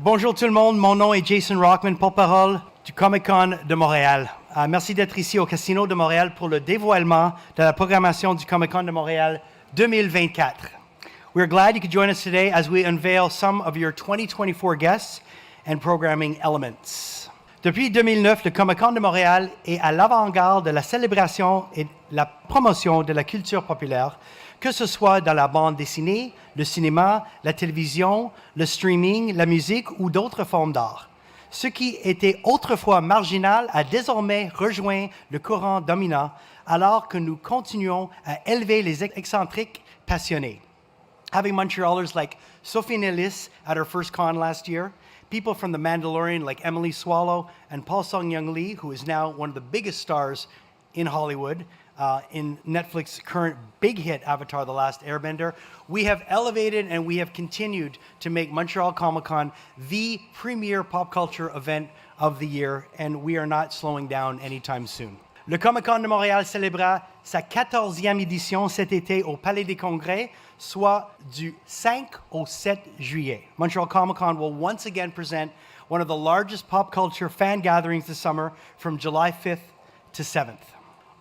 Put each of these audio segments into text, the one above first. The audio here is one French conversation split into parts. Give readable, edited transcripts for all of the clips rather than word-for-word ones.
Bonjour tout le monde, mon nom est Jason Rockman, porte-parole du Comic-Con de Montréal. Merci d'être ici au Casino de Montréal pour le dévoilement de la programmation du Comic-Con de Montréal 2024. We're glad you could join us today as we unveil some of your 2024 guests and programming elements. Depuis 2009, le Comic-Con de Montréal est à l'avant-garde de la célébration et de la promotion de la culture populaire, que ce soit dans la bande dessinée, le cinéma, la télévision, le streaming, la musique ou d'autres formes d'art. Ce qui était autrefois marginal a désormais rejoint le courant dominant alors que nous continuons à élever les excentriques passionnés. Having Montrealers like Sophie Nellis at her first con last year, people from The Mandalorian like Emily Swallow and Paul Sung-Young Lee, who is now one of the biggest stars in Hollywood, in Netflix's current big hit Avatar: The Last Airbender, we have elevated and we have continued to make Montreal Comic-Con the premier pop culture event of the year, and we are not slowing down anytime soon. Le Comic-Con de Montréal célébra sa 14e édition cet été au Palais des Congrès, soit du 5 au 7 juillet. Montreal Comic-Con will once again present one of the largest pop culture fan gatherings this summer from July 5th to 7th.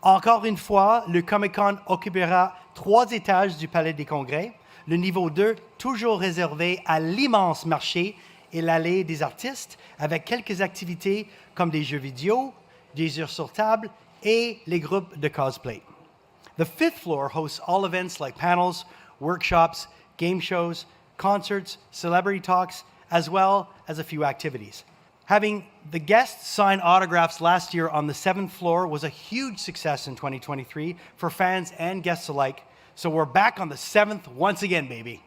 Encore une fois, le Comic-Con occupera 3 étages du Palais des Congrès. Le niveau 2, toujours réservé à l'immense marché et l'allée des artistes, avec quelques activités comme des jeux vidéo, des heures sur table et les groupes de cosplay. The 5th floor hosts all events like panels, workshops, game shows, concerts, celebrity talks, as well as a few activities. Having the guests sign autographs last year on the 7th floor was a huge success in 2023 for fans and guests alike. So we're back on the 7th once again, baby.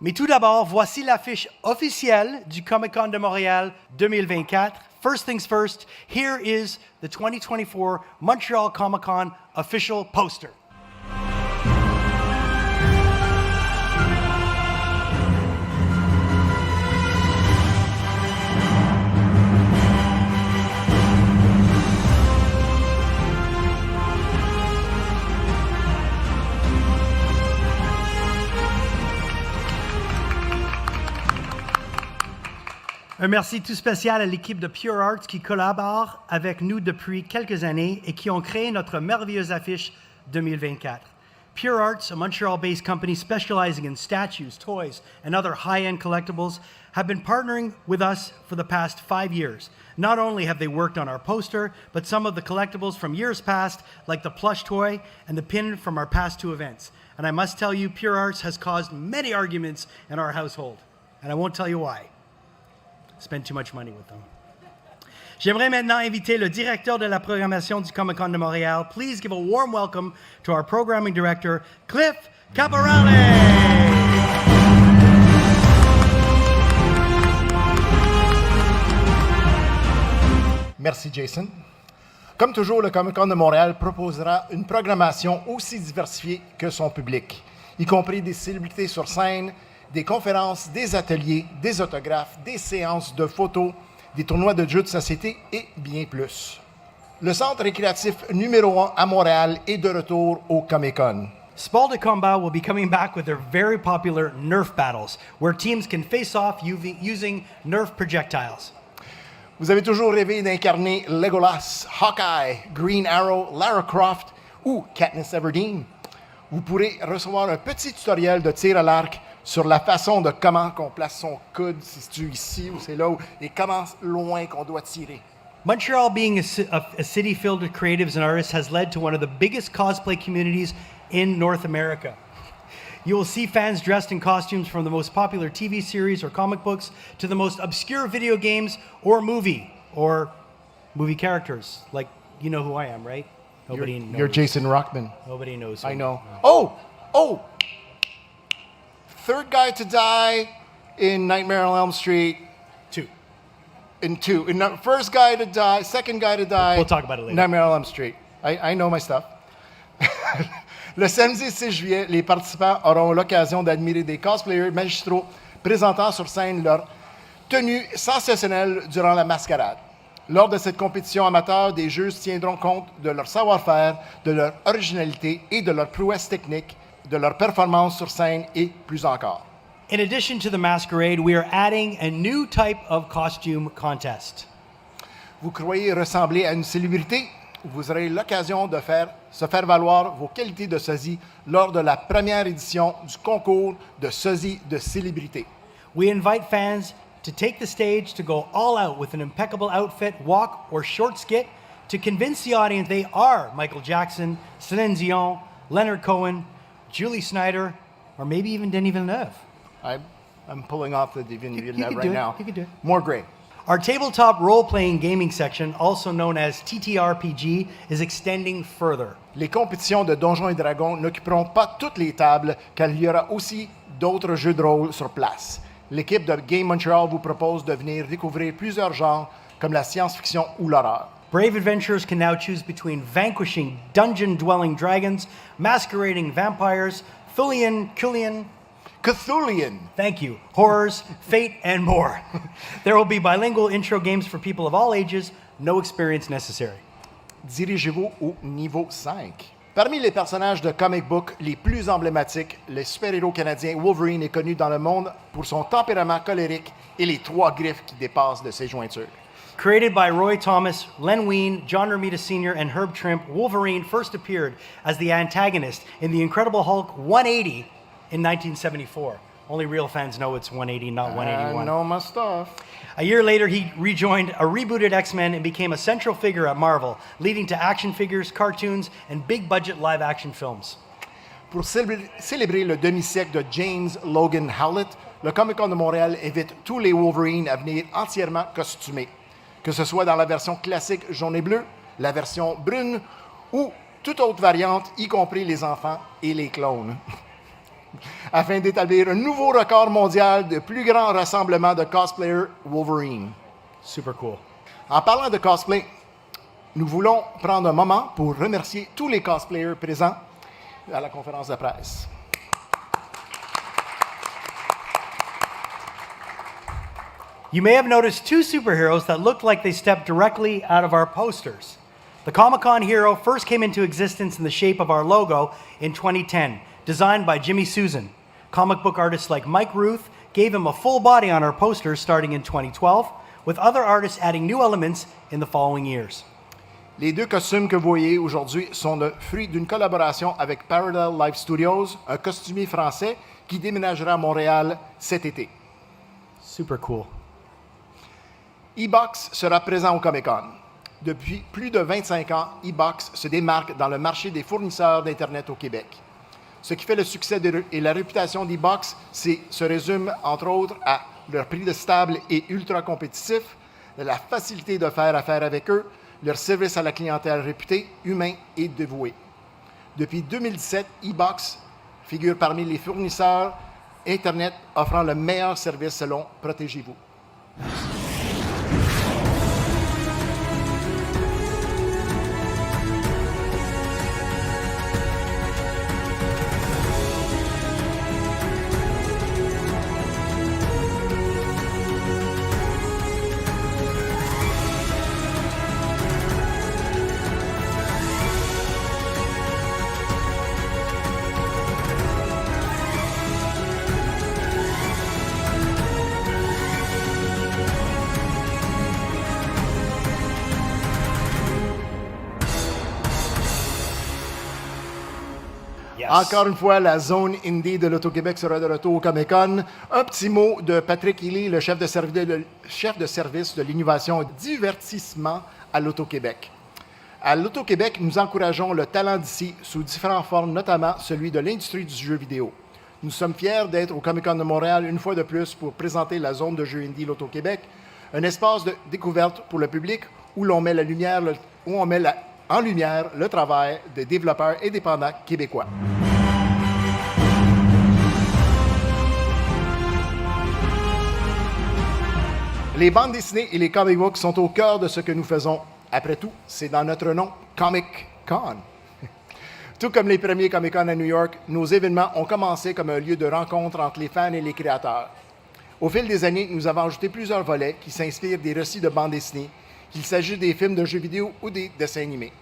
Mais tout d'abord, voici l'affiche officielle du Comic-Con de Montréal 2024. First things first, here is the 2024 Montreal Comic-Con official poster. Un merci tout spécial à l'équipe de Pure Arts qui collabore avec nous depuis quelques années et qui ont créé notre merveilleuse affiche 2024. Pure Arts, a Montreal-based company specializing in statues, toys, and other high-end collectibles, have been partnering with us for the past 5 years. Not only have they worked on our poster, but some of the collectibles from years past, like the plush toy and the pin from our past 2 events. And I must tell you, Pure Arts has caused many arguments in our household. And I won't tell you why. Spend too much money with them. J'aimerais maintenant inviter le directeur de la programmation du Comic-Con de Montréal. Please give a warm welcome to our programming director, Cliff Caporale. Merci, Jason. Comme toujours, le Comic-Con de Montréal proposera une programmation aussi diversifiée que son public, y compris des célébrités sur scène, des conférences, des ateliers, des autographes, des séances de photos, des tournois de jeux de société et bien plus. Le centre récréatif numéro 1 à Montréal est de retour au Comic-Con. Sport de Combat will be coming back with their very popular Nerf battles, where teams can face off using Nerf projectiles. Vous avez toujours rêvé d'incarner Legolas, Hawkeye, Green Arrow, Lara Croft ou Katniss Everdeen? Vous pourrez recevoir un petit tutoriel de tir à l'arc sur la façon de comment qu'on place son coude, si c'est ici ou c'est là, et comment loin qu'on doit tirer. Montreal, being a city filled with creatives and artists, has led to one of the biggest cosplay communities in North America. You will see fans dressed in costumes from the most popular TV series or comic books to the most obscure video games or movie characters. Like, you know who I am, right? Nobody knows. You're Jason Rockman. Nobody knows. I know. Oh! Third guy to die in Nightmare on Elm Street. 2. In 2. First guy to die, second guy to die. We'll talk about it later. Nightmare on Elm Street. I know my stuff. Le samedi 6 juillet, les participants auront l'occasion d'admirer des cosplayers magistraux présentant sur scène leur tenue sensationnelle durant la mascarade. Lors de cette compétition amateur, des jeux tiendront compte de leur savoir-faire, de leur originalité et de leur prouesse technique, de leur performance sur scène et plus encore. In addition to the masquerade, we are adding a new type of costume contest. Vous croyez ressembler à une célébrité? Vous aurez l'occasion de se faire valoir vos qualités de sosie lors de la première édition du concours de sosie de célébrité. We invite fans to take the stage to go all out with an impeccable outfit, walk, or short skit to convince the audience they are Michael Jackson, Celine Dion, Leonard Cohen, Julie Snyder, or maybe even Denis Villeneuve. I'm pulling off the Denis You Villeneuve can right do it. now. You can do it. More gray. Our tabletop role-playing gaming section, also known as TTRPG, is extending further. Les compétitions de Donjons et Dragons n'occuperont pas toutes les tables, car il y aura aussi d'autres jeux de rôle sur place. L'équipe de Game Montreal vous propose de venir découvrir plusieurs genres, comme la science-fiction ou l'horreur. Brave adventurers can now choose between vanquishing dungeon-dwelling dragons, masquerading vampires, Cthulhian, thank you, horrors, fate, and more. There will be bilingual intro games for people of all ages, no experience necessary. Dirigez-vous au niveau 5. Parmi les personnages de comic book les plus emblématiques, le super-héros canadien Wolverine est connu dans le monde pour son tempérament colérique et les 3 griffes qui dépassent de ses jointures. Created by Roy Thomas, Len Wein, John Romita Sr., and Herb Trimpe, Wolverine first appeared as the antagonist in The Incredible Hulk 180 in 1974. Only real fans know it's 180, not 181. I know my stuff. A year later, he rejoined a rebooted X-Men and became a central figure at Marvel, leading to action figures, cartoons, and big-budget live-action films. Pour célébrer le demi-siècle de James Logan Howlett, le Comic-Con de Montréal invite tous les Wolverines à venir entièrement costumés, que ce soit dans la version classique jaune et bleu, la version brune ou toute autre variante, y compris les enfants et les clones, afin d'établir un nouveau record mondial de plus grand rassemblement de cosplayers Wolverine. Super cool. En parlant de cosplay, nous voulons prendre un moment pour remercier tous les cosplayers présents à la conférence de presse. You may have noticed 2 superheroes that looked like they stepped directly out of our posters. The Comic-Con hero first came into existence in the shape of our logo in 2010, designed by Jimmy Susan. Comic book artists like Mike Ruth gave him a full body on our posters starting in 2012, with other artists adding new elements in the following years. Les 2 costumes que vous voyez aujourd'hui sont le fruit d'une collaboration avec Parallel Life Studios, un costumier français qui déménagera à Montréal cet été. Super cool. E-Box sera présent au Comic-Con. Depuis plus de 25 ans, E-Box se démarque dans le marché des fournisseurs d'Internet au Québec. Ce qui fait le succès et la réputation d'e-Box se résume, entre autres, à leur prix de stable et ultra compétitif, la facilité de faire affaire avec eux, leur service à la clientèle réputé, humain et dévoué. Depuis 2017, e-Box figure parmi les fournisseurs Internet offrant le meilleur service selon Protégez-vous. Yes. Encore une fois, la zone indie de l'Auto-Québec sera de retour au Comic-Con. Un petit mot de Patrick Healy, le chef de service de l'innovation et du divertissement à l'Auto-Québec. À l'Auto-Québec, nous encourageons le talent d'ici sous différentes formes, notamment celui de l'industrie du jeu vidéo. Nous sommes fiers d'être au Comic-Con de Montréal une fois de plus pour présenter la zone de jeux indie l'Auto-Québec, un espace de découverte pour le public où l'on met en lumière le travail des développeurs indépendants québécois. Les bandes dessinées et les comic books sont au cœur de ce que nous faisons. Après tout, c'est dans notre nom, Comic-Con. Tout comme les premiers Comic-Con à New York, nos événements ont commencé comme un lieu de rencontre entre les fans et les créateurs. Au fil des années, nous avons ajouté plusieurs volets qui s'inspirent des récits de bandes dessinées, qu'il s'agisse des films de jeux vidéo ou des dessins animés.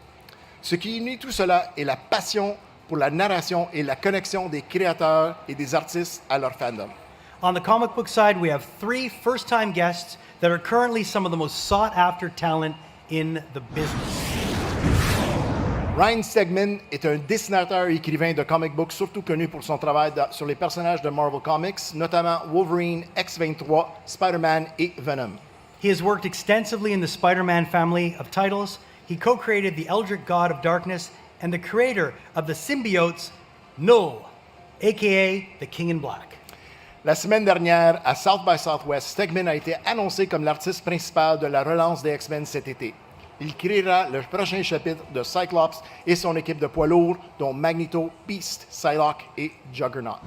Ce qui unit tout cela est la passion pour la narration et la connexion des créateurs et des artistes à leur fandom. On the comic book side, we have 3 first-time guests that are currently some of the most sought-after talent in the business. Ryan Stegman est un dessinateur et écrivain de comic books surtout connu pour son travail sur les personnages de Marvel Comics, notamment Wolverine, X-23, Spider-Man et Venom. He has worked extensively in the Spider-Man family of titles. He co-created the Eldritch God of Darkness and the creator of the symbiotes Null, aka the King in Black. La semaine dernière, à South by Southwest, Stegman a été annoncé comme l'artiste principal de la relance des X-Men cet été. Il créera le prochain chapitre de Cyclops et son équipe de poids lourds, dont Magneto, Beast, Psylocke et Juggernaut.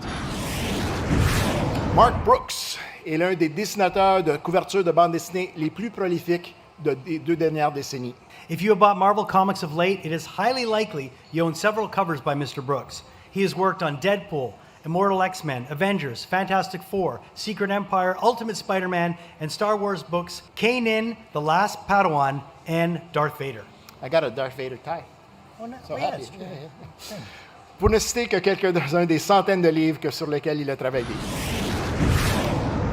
Mark Brooks est l'un des dessinateurs de couverture de bande dessinée les plus prolifiques des 2 dernières décennies. If you have bought Marvel Comics of late, it is highly likely you own several covers by Mr. Brooks. He has worked on Deadpool, Immortal X-Men, Avengers, Fantastic Four, Secret Empire, Ultimate Spider-Man, and Star Wars books Kanan, The Last Padawan, and Darth Vader. I got a Darth Vader tie. Oh, no. So Oh, yeah, happy. it's true. Pour ne citer que quelques-uns des centaines de livres sur lesquels il a travaillé.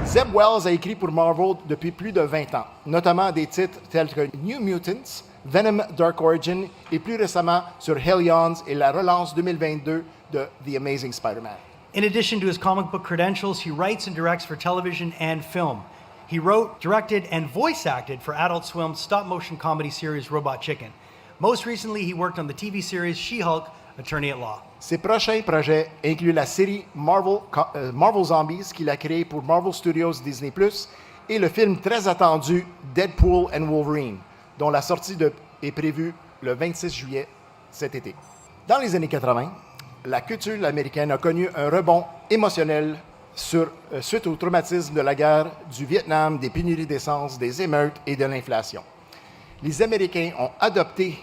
Zeb Wells a écrit pour Marvel depuis plus de 20 ans, notamment des titres tels que New Mutants, Venom Dark Origin et plus récemment sur Hellions et la relance 2022 de The Amazing Spider-Man. In addition to his comic book credentials, he writes and directs for television and film. He wrote, directed, and voice acted for Adult Swim's stop-motion comedy series Robot Chicken. Most recently, he worked on the TV series She-Hulk, Attorney at Law. Ses prochains projets incluent la série Marvel Zombies qu'il a créée pour Marvel Studios Disney+, et le film très attendu Deadpool and Wolverine, dont la sortie est prévue le 26 juillet cet été. Dans les années 80, la culture américaine a connu un rebond émotionnel suite au traumatisme de la guerre du Vietnam, des pénuries d'essence, des émeutes et de l'inflation. Les Américains ont adopté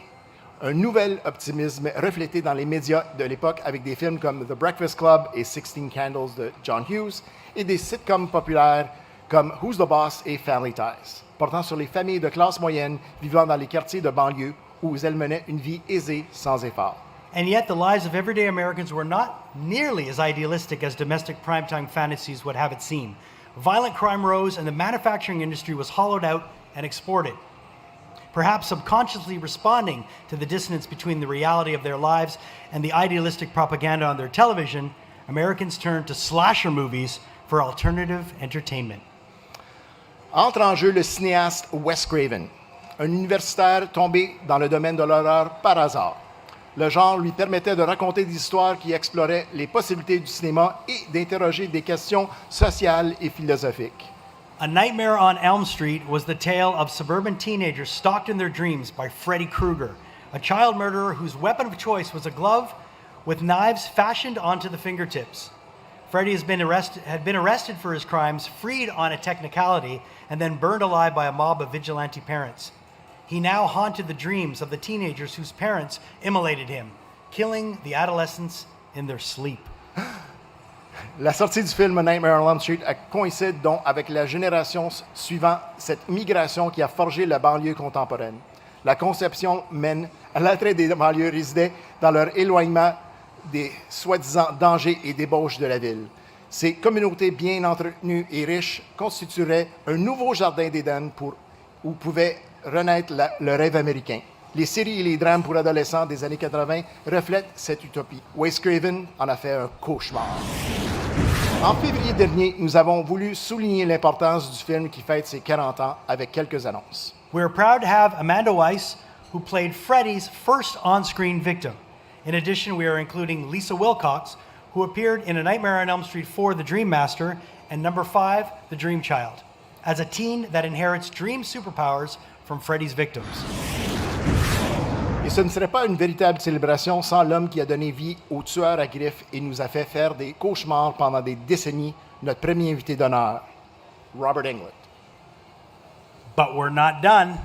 un nouvel optimisme reflété dans les médias de l'époque avec des films comme The Breakfast Club et 16 Candles de John Hughes et des sitcoms populaires comme Who's the Boss et Family Ties, portant sur les familles de classe moyenne vivant dans les quartiers de banlieue où elles menaient une vie aisée sans effort. And yet, the lives of everyday Americans were not nearly as idealistic as domestic primetime fantasies would have it seem. Violent crime rose, and the manufacturing industry was hollowed out and exported. Perhaps subconsciously responding to the dissonance between the reality of their lives and the idealistic propaganda on their television, Americans turned to slasher movies for alternative entertainment. Entre en jeu le cinéaste Wes Craven, un universitaire tombé dans le domaine de l'horreur par hasard. Le genre lui permettait de raconter des histoires qui exploraient les possibilités du cinéma et d'interroger des questions sociales et philosophiques. A Nightmare on Elm Street was the tale of suburban teenagers stalked in their dreams by Freddy Krueger, a child murderer whose weapon of choice was a glove with knives fashioned onto the fingertips. Freddy had been arrested for his crimes, freed on a technicality, and then burned alive by a mob of vigilante parents. He now haunted the dreams of the teenagers whose parents immolated him, killing the adolescents in their sleep. La sortie du film Nightmare on Elm Street coïncide donc avec la génération suivant cette migration qui a forgé la banlieue contemporaine. La conception mène à l'attrait des banlieues résidait dans leur éloignement des soi-disant dangers et débauches de la ville. Ces communautés bien entretenues et riches constitueraient un nouveau jardin d'Éden où pouvait renaître le rêve américain. Les séries et les drames pour adolescents des années 80 reflètent cette utopie. Wes Craven en a fait un cauchemar. En février dernier, nous avons voulu souligner l'importance du film qui fête ses 40 ans avec quelques annonces. We're proud to have Amanda Weiss, who played Freddy's first on-screen victim. In addition, we are including Lisa Wilcox, who appeared in A Nightmare on Elm Street 4, The Dream Master, and number 5, The Dream Child, as a teen that inherits dream superpowers from Freddy's victims. Et ce ne serait pas une véritable célébration sans l'homme qui a donné vie au tueur à griffes et nous a fait faire des cauchemars pendant des décennies, notre premier invité d'honneur, Robert Englund. But we're not done.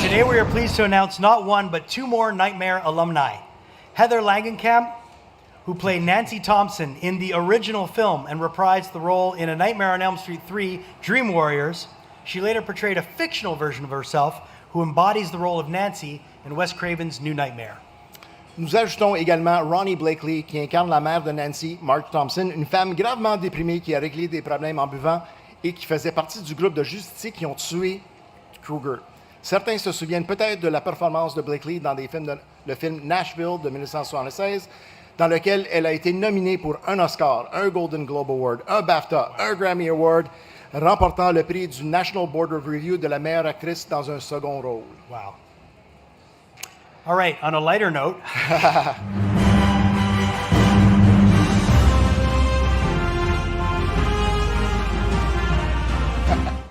Today we are pleased to announce not one, but 2 more Nightmare alumni. Heather Langenkamp, who played Nancy Thompson in the original film and reprised the role in A Nightmare on Elm Street 3, Dream Warriors. She later portrayed a fictional version of herself who embodies the role of Nancy in Wes Craven's New Nightmare. Nous ajoutons également Ronnie Blakely, qui incarne la mère de Nancy, Marge Thompson, une femme gravement déprimée qui a réglé des problèmes en buvant et qui faisait partie du groupe de justiciers qui ont tué Kruger. Certains se souviennent peut-être de la performance de Blakely dans le film Nashville de 1976, dans lequel elle a été nominée pour un Oscar, un Golden Globe Award, un BAFTA, un Grammy Award, remportant le prix du National Board of Review de la meilleure actrice dans un second rôle. Wow. All right, on a lighter note.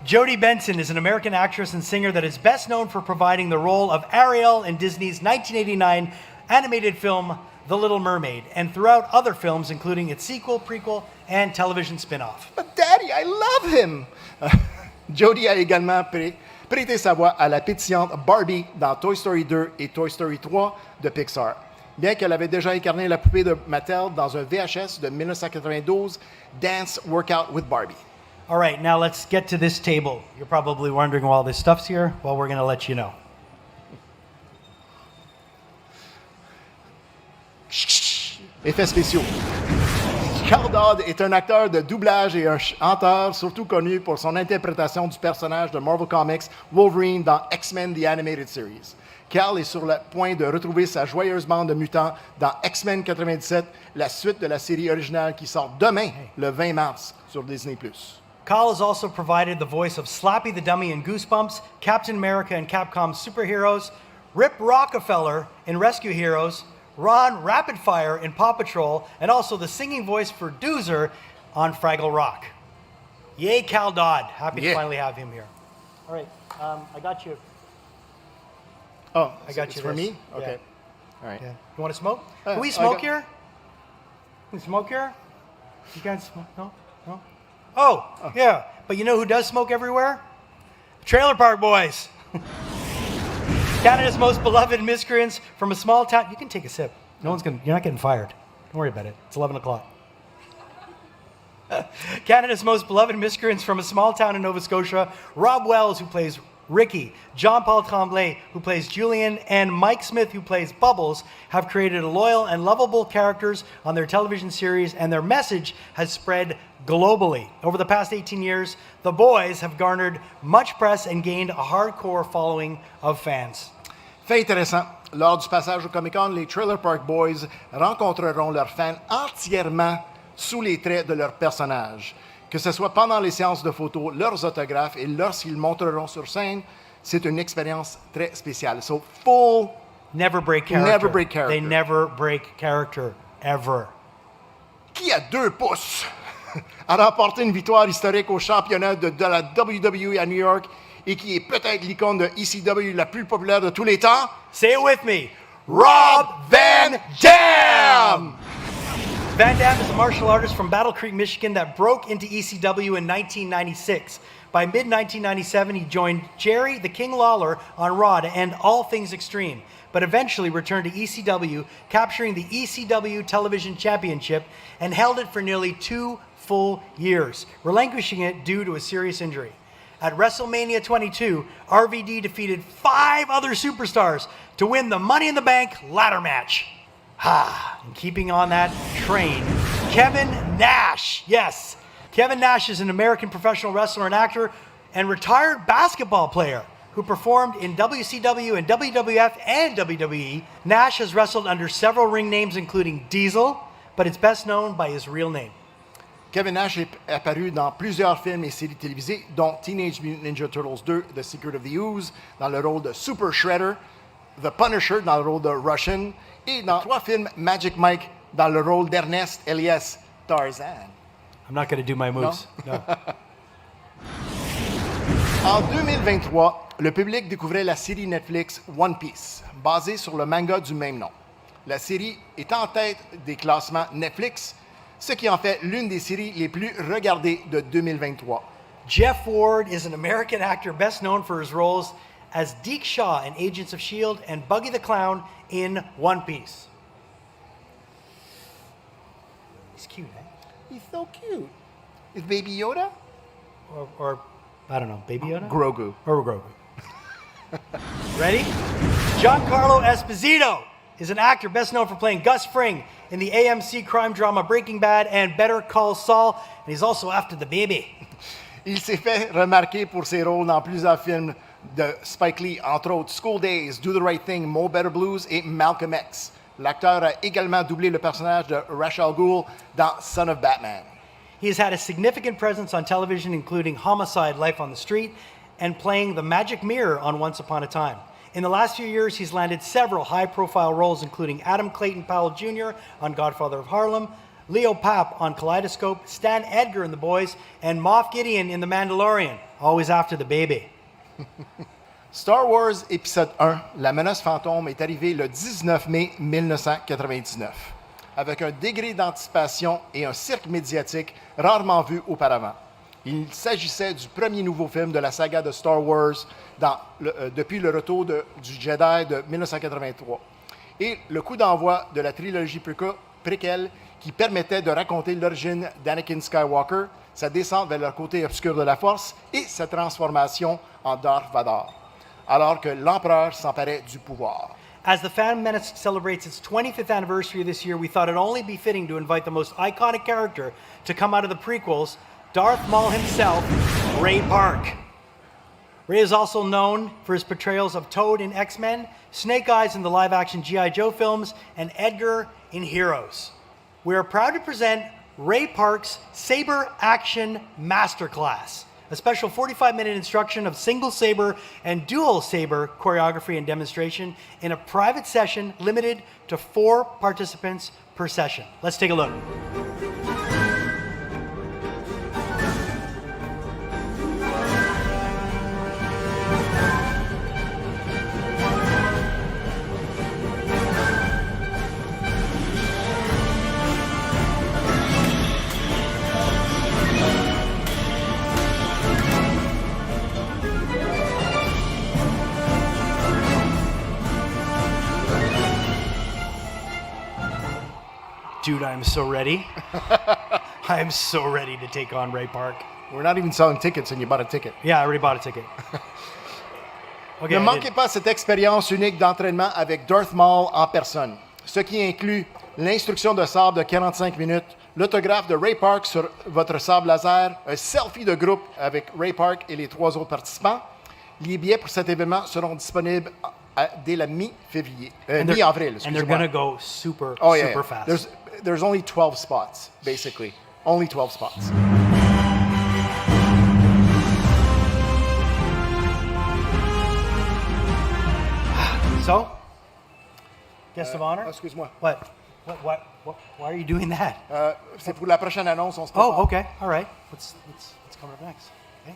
Jodie Benson is an American actress and singer that is best known for providing the role of Ariel in Disney's 1989 animated film The Little Mermaid, and throughout other films, including its sequel, prequel, and television spin-off. But Daddy, I love him! Jodie a également prêté sa voix à la pétillante Barbie dans Toy Story 2 et Toy Story 3 de Pixar. Bien qu'elle avait déjà incarné la poupée de Mattel dans un VHS de 1992, Dance Workout with Barbie. All right, now let's get to this table. You're probably wondering why all this stuff's here. Well, we're going to let you know. Effets spéciaux. Carl Dodd est un acteur de doublage et un chanteur, surtout connu pour son interprétation du personnage de Marvel Comics Wolverine dans X-Men The Animated Series. Carl est sur le point de retrouver sa joyeuse bande de mutants dans X-Men 97, la suite de la série originale qui sort demain, le 20 mars, sur Disney+. Carl has also provided the voice of Slappy the Dummy in Goosebumps, Captain America and Capcom's Superheroes, Rip Rockefeller in Rescue Heroes, Ron Rapidfire in Paw Patrol, and also the singing voice for Doozer on Fraggle Rock. Yay, Cal Dodd. Happy to finally have him here. All right, I got you. Oh, I got you for this. me? Okay. Yeah. All right. Yeah. You want to smoke? Can we smoke here? Can we smoke here? You can't smoke? No? No? Oh, yeah. But you know who does smoke everywhere? Trailer Park Boys. Canada's most beloved miscreants from a small town. You can take a sip. You're not getting fired. Don't worry about it. It's 11 o'clock. Canada's most beloved miscreants from a small town in Nova Scotia, Rob Wells, who plays Ricky, John Paul Tremblay, who plays Julian, and Mike Smith, who plays Bubbles, have created loyal and lovable characters on their television series, and their message has spread globally. Over the past 18 years, the boys have garnered much press and gained a hardcore following of fans. Fait intéressant, lors du passage au Comic-Con, les Trailer Park Boys rencontreront leurs fans entièrement sous les traits de leurs personnages. Que ce soit pendant les séances de photos, leurs autographes et lorsqu'ils monteront sur scène, c'est une expérience très spéciale. So full... Never break character. Never break character. They never break character, ever. Qui a 2 pouces a remporté une victoire historique au championnat de la WWE à New York et qui est peut-être l'icône de ECW la plus populaire de tous les temps? Say it with me. Rob Van Dam! Van Dam is a martial artist from Battle Creek, Michigan that broke into ECW in 1996. By mid-1997, he joined Jerry the King Lawler on Raw to end all things extreme, but eventually returned to ECW, capturing the ECW Television Championship, and held it for nearly 2 full years, relinquishing it due to a serious injury. At WrestleMania 22, RVD defeated 5 other superstars to win the Money in the Bank ladder match. And keeping on that train, Kevin Nash. Yes, Kevin Nash is an American professional wrestler and actor and retired basketball player who performed in WCW and WWF and WWE. Nash has wrestled under several ring names, including Diesel, but is best known by his real name. Kevin Nash est apparu dans plusieurs films et séries télévisées, dont Teenage Mutant Ninja Turtles 2, The Secret of the Ooze, dans le rôle de Super Shredder, The Punisher dans le rôle de Russian, et dans 3 films Magic Mike dans le rôle d'Ernest Elias Tarzan. I'm not going to do my moves. No. En 2023, le public découvrait la série Netflix One Piece, basée sur le manga du même nom. La série est en tête des classements Netflix, ce qui en fait l'une des séries les plus regardées de 2023. Jeff Ward is an American actor best known for his roles as Deke Shaw in Agents of S.H.I.E.L.D. and Buggy the Clown in One Piece. He's cute, eh? He's so cute. Is Baby Yoda? Or I don't know, Baby Yoda? Grogu. Or Grogu. Ready? Giancarlo Esposito. is an actor best known for playing Gus Fring in the AMC crime drama Breaking Bad and Better Call Saul, and he's also after the baby. Il s'est fait remarquer pour ses rôles dans plusieurs films de Spike Lee, entre autres School Days, Do the Right Thing, Mo Better Blues et Malcolm X. L'acteur a également doublé le personnage de Ra's al Ghul dans Son of Batman. He has had a significant presence on television, including Homicide: Life on the Street, and playing the Magic Mirror on Once Upon a Time. In the last few years, he's landed several high-profile roles, including Adam Clayton Powell Jr. on Godfather of Harlem, Leo Papp on Kaleidoscope, Stan Edgar in The Boys, and Moff Gideon in The Mandalorian, always after the baby. Star Wars épisode 1, La menace fantôme, est arrivé le 19 mai 1999, avec un degré d'anticipation et un cirque médiatique rarement vu auparavant. Il s'agissait du premier nouveau film de la saga de Star Wars depuis le retour du Jedi de 1983. Et le coup d'envoi de la trilogie préquelle qui permettait de raconter l'origine d'Anakin Skywalker, sa descente vers le côté obscur de la Force et sa transformation en Darth Vader, alors que l'empereur s'emparait du pouvoir. As the Phantom Menace celebrates its 25th anniversary this year, we thought it only be fitting to invite the most iconic character to come out of the prequels, Darth Maul himself, Ray Park. Ray is also known for his portrayals of Toad in X-Men, Snake Eyes in the live-action G.I. Joe films, and Edgar in Heroes. We are proud to present Ray Park's Saber Action Masterclass, a special 45-minute instruction of single saber and dual saber choreography and demonstration in a private session limited to 4 participants per session. Let's take a look. Dude, I'm so ready. I am so ready to take on Ray Park. We're not even selling tickets and you bought a ticket. Yeah, I already bought a ticket. Okay, Ne manquez pas cette expérience unique d'entraînement avec Darth Maul en personne, ce qui inclut l'instruction de sabre de 45 minutes, l'autographe de Ray Park sur votre sabre laser, un selfie de groupe avec Ray Park et les 3 autres participants. Les billets pour cet événement seront disponibles dès la mi-février, mi-avril. And they're going to go super fast. There's only 12 spots, basically. Only 12 spots. So, guest of honor? Excuse-moi. What? Why are you doing that? C'est pour la prochaine annonce, on se prépare. Oh, okay. All right. What's coming up next? Okay.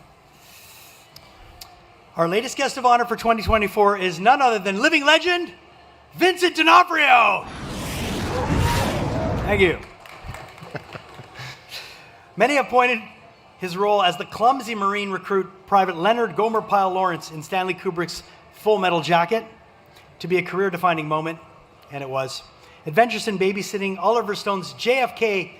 Our latest guest of honor for 2024 is none other than living legend, Vincent D'Onofrio. Thank you. Many have pointed his role as the clumsy Marine recruit Private Leonard Gomer Pyle Lawrence in Stanley Kubrick's Full Metal Jacket to be a career-defining moment, and it was. Adventures in Babysitting, Oliver Stone's JFK,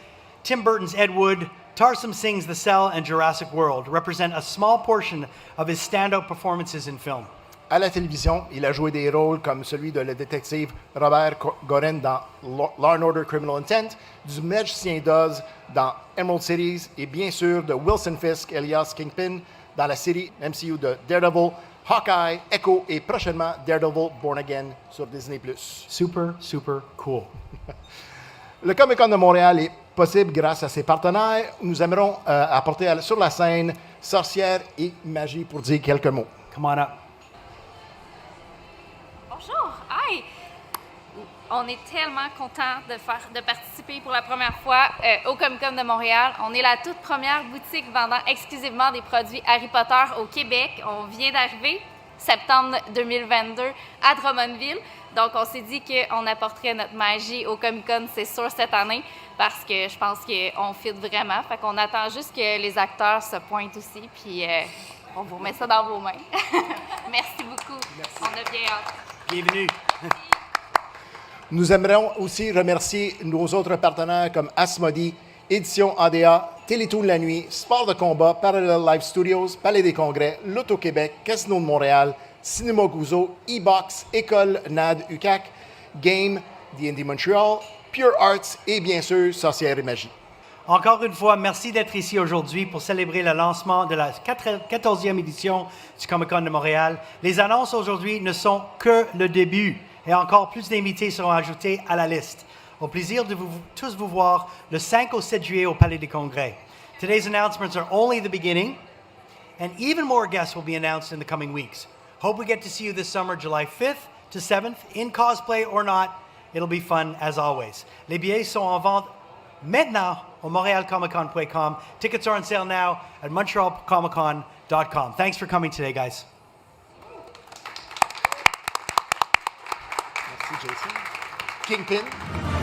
Tim Burton's Ed Wood, Tarsem Singh's The Cell, and Jurassic World represent a small portion of his standout performances in film. À la télévision, il a joué des rôles comme celui de le détective Robert Goren dans Law & Order Criminal Intent, du magicien d'Oz dans Emerald Cities et bien sûr de Wilson Fisk, alias Kingpin, dans la série MCU de Daredevil, Hawkeye, Echo et prochainement Daredevil Born Again sur Disney+. Super, super cool. Le Comic-Con de Montréal est possible grâce à ses partenaires. Nous aimerons apporter sur la scène sorcière et magie pour dire quelques mots. Come on up. Bonjour, hi! On est tellement contents de participer pour la première fois au Comic-Con de Montréal. On est la toute première boutique vendant exclusivement des produits Harry Potter au Québec. On vient d'arriver, septembre 2022, à Drummondville. Donc, on s'est dit qu'on apporterait notre magie au Comic-Con, c'est sûr, cette année, parce que je pense qu'on fit vraiment. Fait qu'on attend juste que les acteurs se pointent aussi, puis on vous remet ça dans vos mains. Merci beaucoup. Merci. On a bien hâte. Bienvenue. Nous aimerions aussi remercier nos autres partenaires comme Asmodee, Édition ADA, Télétoon La Nuit, Sport de combat, Parallel Live Studios, Palais des Congrès, L'Auto-Québec, Casino de Montréal, Cinéma Gouzeau, E-Box, École NAD UQAC Game, D&D Montréal, Pure Arts et bien sûr Sorcière et Magie. Encore une fois, merci d'être ici aujourd'hui pour célébrer le lancement de la 14e édition du Comic-Con de Montréal. Les annonces aujourd'hui ne sont que le début et encore plus d'invités seront ajoutés à la liste. Au plaisir de tous vous voir le 5 au 7 juillet au Palais des Congrès. Today's announcements are only the beginning, and even more guests will be announced in the coming weeks. Hope we get to see you this summer, July 5th to 7th, in cosplay or not. It'll be fun as always. Les billets sont en vente maintenant au montrealcomiccon.com. Tickets are on sale now at montrealcomiccon.com. Thanks for coming today, guys. Merci, Jason. Kingpin.